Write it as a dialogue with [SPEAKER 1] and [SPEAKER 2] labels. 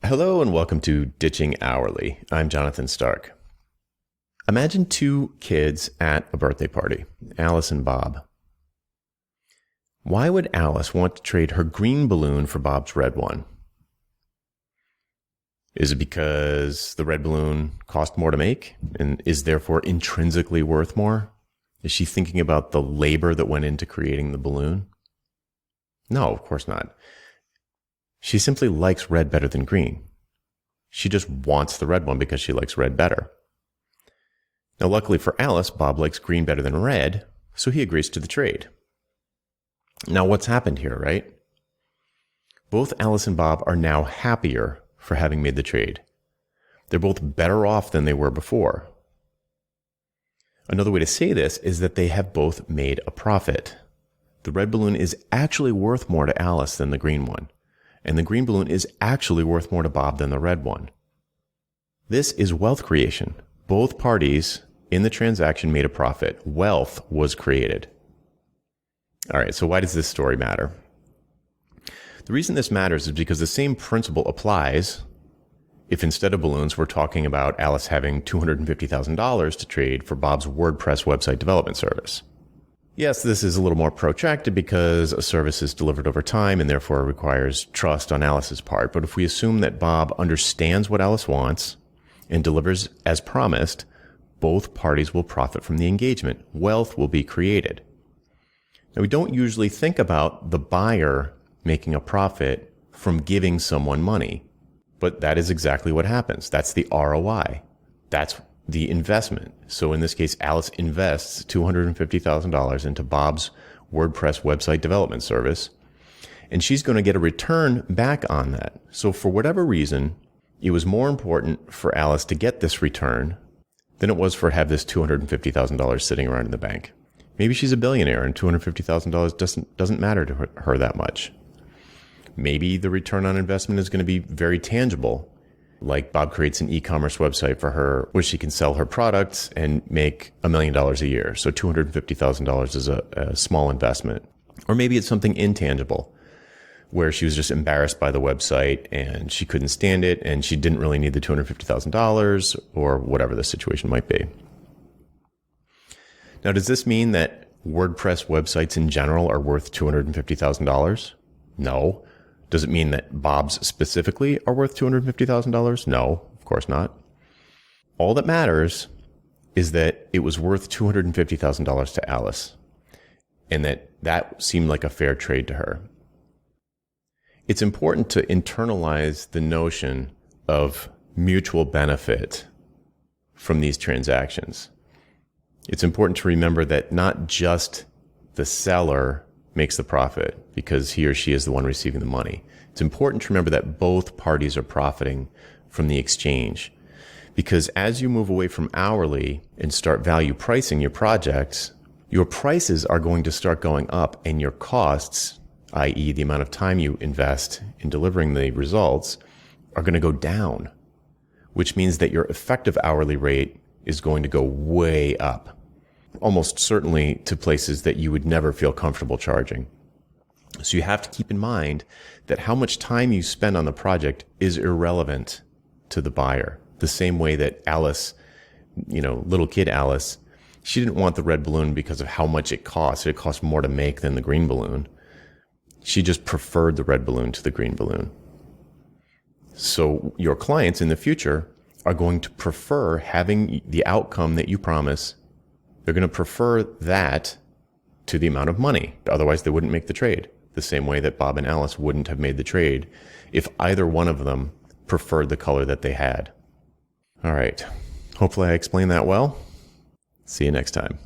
[SPEAKER 1] Hello and welcome to Ditching Hourly. I'm Jonathan Stark. Imagine two kids at a birthday party, Alice and Bob. Why would Alice want to trade her green balloon for Bob's red one? Is it because the red balloon cost more to make and is therefore intrinsically worth more? Is she thinking about the labor that went into creating the balloon? No, of course not. She simply likes red better than green. She just wants the red one because she likes red better. Now, luckily for Alice, Bob likes green better than red, so he agrees to the trade. Now, what's happened here, right? Both Alice and Bob are now happier for having made the trade. They're both better off than they were before. Another way to say this is that they have both made a profit. The red balloon is actually worth more to Alice than the green one, and the green balloon is actually worth more to Bob than the red one. This is wealth creation. Both parties in the transaction made a profit. Wealth was created. All right, so why does this story matter? The reason this matters is because the same principle applies if instead of balloons, we're talking about Alice having $250,000 to trade for Bob's WordPress website development service. Yes, this is a little more protracted because a service is delivered over time and therefore requires trust on Alice's part. But if we assume that Bob understands what Alice wants and delivers as promised, both parties will profit from the engagement. Wealth will be created. Now, we don't usually think about the buyer making a profit from giving someone money, but that is exactly what happens. That's the ROI. That's the investment. So in this case, Alice invests $250,000 into Bob's WordPress website development service, and she's going to get a return back on that. So for whatever reason, it was more important for Alice to get this return than it was for have this $250,000 sitting around in the bank. Maybe she's a billionaire and $250,000 doesn't matter to her that much. Maybe the return on investment is going to be very tangible, like Bob creates an e-commerce website for her where she can sell her products and make $1 million a year. So $250,000 is a small investment. Or maybe it's something intangible where she was just embarrassed by the website and she couldn't stand it and she didn't really need the $250,000 or whatever the situation might be. Now, does this mean that WordPress websites in general are worth $250,000? No. Does it mean that Bob's specifically are worth $250,000? No, of course not. All that matters is that it was worth $250,000 to Alice, and that seemed like a fair trade to her. It's important to internalize the notion of mutual benefit from these transactions. It's important to remember that not just the seller makes the profit because he or she is the one receiving the money. It's important to remember that both parties are profiting from the exchange, because as you move away from hourly and start value pricing your projects, your prices are going to start going up and your costs, i.e. the amount of time you invest in delivering the results, are going to go down, which means that your effective hourly rate is going to go way up, almost certainly to places that you would never feel comfortable charging. So you have to keep in mind that how much time you spend on the project is irrelevant to the buyer. The same way that Alice, little kid Alice, she didn't want the red balloon because of how much it cost. It cost more to make than the green balloon. She just preferred the red balloon to the green balloon. So your clients in the future are going to prefer having the outcome that you promise. They're going to prefer that to the amount of money. Otherwise, they wouldn't make the trade. The same way that Bob and Alice wouldn't have made the trade if either one of them preferred the color that they had. All right. Hopefully I explained that well. See you next time.